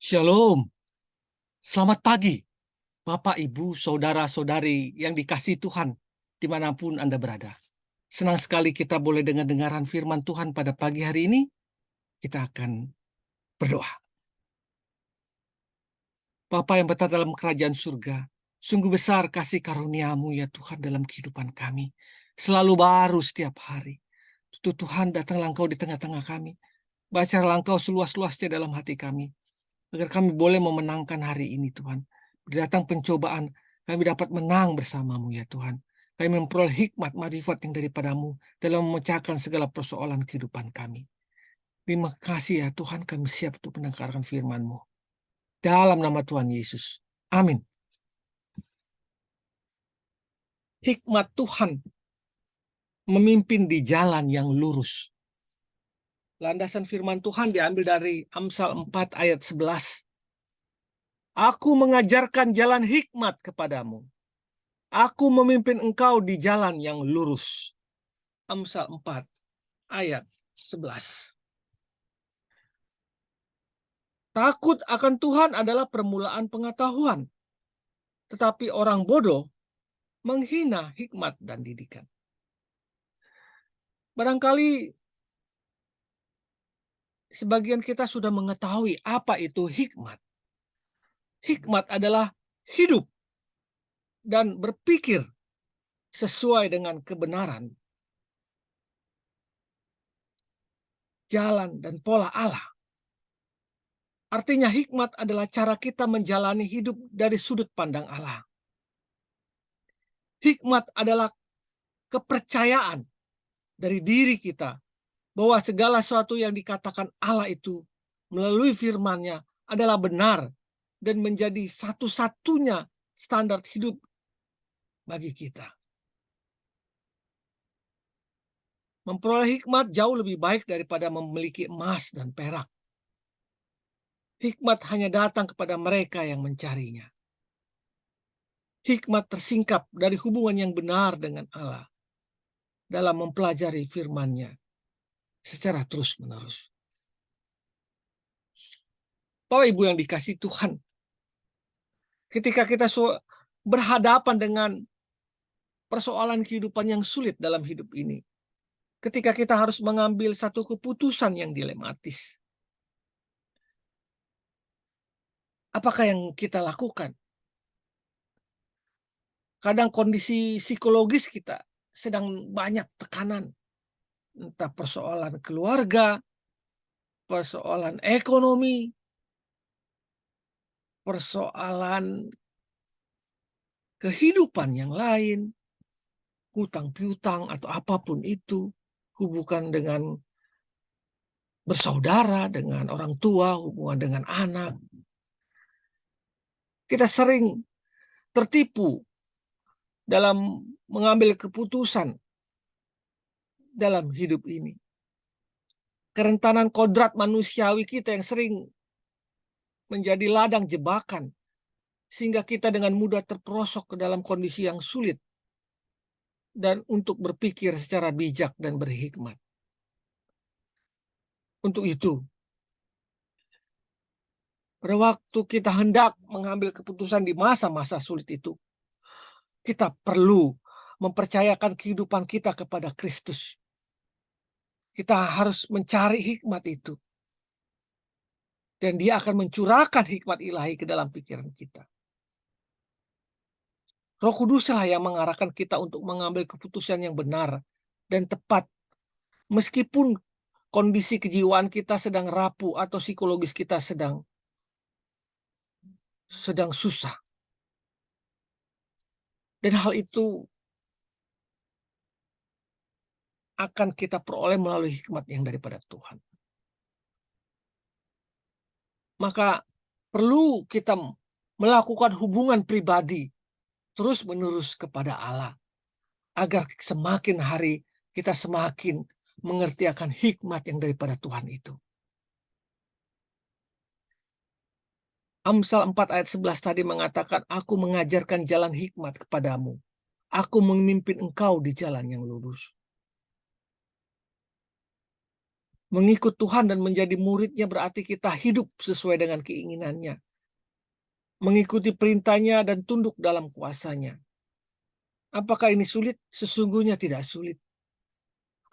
Shalom, selamat pagi, Bapak, Ibu, Saudara-saudari yang dikasihi Tuhan, dimanapun Anda berada. Senang sekali kita boleh dengar-dengaran firman Tuhan pada pagi hari ini. Kita akan berdoa. Bapa yang berada dalam kerajaan surga, sungguh besar kasih karunia-Mu ya Tuhan dalam kehidupan kami. Selalu baru setiap hari. Tuhan, datanglah Engkau di tengah-tengah kami. Bacalah Engkau seluas-luasnya dalam hati kami. Agar kami boleh memenangkan hari ini, Tuhan. Datang pencobaan, kami dapat menang bersama-Mu ya Tuhan. Kami memperoleh hikmat marifat yang daripada-Mu dalam memecahkan segala persoalan kehidupan kami. Terima kasih ya Tuhan, kami siap untuk mendengarkan firman-Mu. Dalam nama Tuhan Yesus. Amin. Hikmat Tuhan memimpin di jalan yang lurus. Landasan firman Tuhan diambil dari Amsal 4 ayat 11. Aku mengajarkan jalan hikmat kepadamu. Aku memimpin engkau di jalan yang lurus. Amsal 4 ayat 11. Takut akan Tuhan adalah permulaan pengetahuan. Tetapi orang bodoh menghina hikmat dan didikan. Barangkali sebagian kita sudah mengetahui apa itu hikmat. Hikmat adalah hidup dan berpikir sesuai dengan kebenaran, jalan dan pola Allah. Artinya hikmat adalah cara kita menjalani hidup dari sudut pandang Allah. Hikmat adalah kepercayaan dari diri kita bahwa segala sesuatu yang dikatakan Allah itu melalui firman-Nya adalah benar dan menjadi satu-satunya standar hidup bagi kita. Memperoleh hikmat jauh lebih baik daripada memiliki emas dan perak. Hikmat hanya datang kepada mereka yang mencarinya. Hikmat tersingkap dari hubungan yang benar dengan Allah dalam mempelajari firman-Nya secara terus-menerus. Bapak Ibu yang dikasihi Tuhan, ketika kita berhadapan dengan persoalan kehidupan yang sulit dalam hidup ini, ketika kita harus mengambil satu keputusan yang dilematis, apakah yang kita lakukan? Kadang kondisi psikologis kita sedang banyak tekanan, entah persoalan keluarga, persoalan ekonomi, persoalan kehidupan yang lain, hutang piutang atau apapun itu, hubungan dengan bersaudara, dengan orang tua, hubungan dengan anak. Kita sering tertipu dalam mengambil keputusan dalam hidup ini. Kerentanan kodrat manusiawi kita yang sering menjadi ladang jebakan, sehingga kita dengan mudah terperosok ke dalam kondisi yang sulit dan untuk berpikir secara bijak dan berhikmat. Untuk itu, pada waktu kita hendak mengambil keputusan di masa-masa sulit itu, kita perlu mempercayakan kehidupan kita kepada Kristus. Kita harus mencari hikmat itu. Dan Dia akan mencurahkan hikmat ilahi ke dalam pikiran kita. Roh Kuduslah yang mengarahkan kita untuk mengambil keputusan yang benar dan tepat. Meskipun kondisi kejiwaan kita sedang rapuh atau psikologis kita sedang susah. Dan hal itu akan kita peroleh melalui hikmat yang daripada Tuhan. Maka perlu kita melakukan hubungan pribadi terus-menerus kepada Allah, agar semakin hari kita semakin mengerti akan hikmat yang daripada Tuhan itu. Amsal 4 ayat 11 tadi mengatakan, aku mengajarkan jalan hikmat kepadamu. Aku memimpin engkau di jalan yang lurus. Mengikut Tuhan dan menjadi muridnya berarti kita hidup sesuai dengan keinginannya. Mengikuti perintahnya dan tunduk dalam kuasanya. Apakah ini sulit? Sesungguhnya tidak sulit.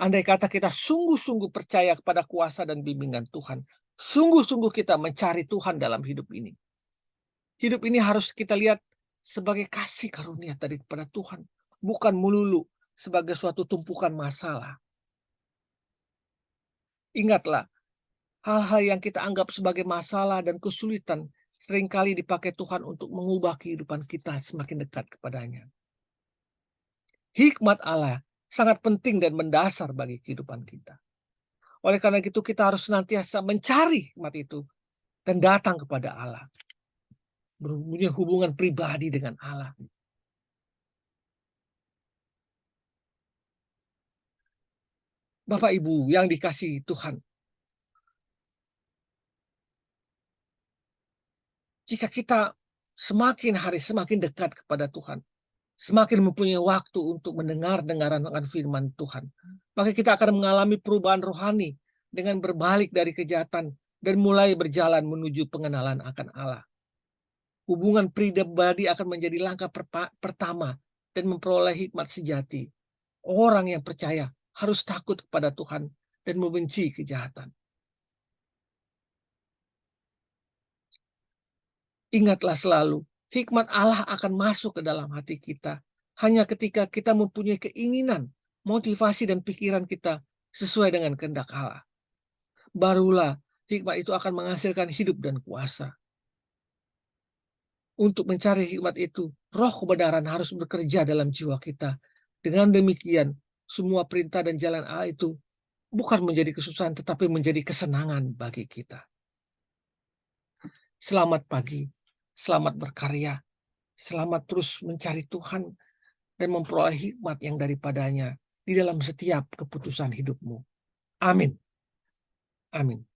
Andai kata kita sungguh-sungguh percaya kepada kuasa dan bimbingan Tuhan, sungguh-sungguh kita mencari Tuhan dalam hidup ini. Hidup ini harus kita lihat sebagai kasih karunia daripada Tuhan, bukan melulu sebagai suatu tumpukan masalah. Ingatlah, hal-hal yang kita anggap sebagai masalah dan kesulitan seringkali dipakai Tuhan untuk mengubah kehidupan kita semakin dekat kepadanya. Hikmat Allah sangat penting dan mendasar bagi kehidupan kita. Oleh karena itu kita harus senantiasa mencari hikmat itu dan datang kepada Allah. Punya hubungan pribadi dengan Allah. Bapak Ibu yang dikasihi Tuhan, jika kita semakin hari semakin dekat kepada Tuhan, semakin mempunyai waktu untuk mendengar-dengaran akan firman Tuhan, maka kita akan mengalami perubahan rohani dengan berbalik dari kejahatan dan mulai berjalan menuju pengenalan akan Allah. Hubungan pribadi akan menjadi langkah pertama dan memperoleh hikmat sejati. Orang yang percaya harus takut kepada Tuhan dan membenci kejahatan. Ingatlah selalu, hikmat Allah akan masuk ke dalam hati kita hanya ketika kita mempunyai keinginan, motivasi dan pikiran kita sesuai dengan kehendak Allah. Barulah hikmat itu akan menghasilkan hidup dan kuasa. Untuk mencari hikmat itu, roh kebenaran harus bekerja dalam jiwa kita. Dengan demikian, semua perintah dan jalan Allah itu bukan menjadi kesusahan, tetapi menjadi kesenangan bagi kita. Selamat pagi, selamat berkarya, selamat terus mencari Tuhan dan memperoleh hikmat yang daripadanya di dalam setiap keputusan hidupmu. Amin. Amin.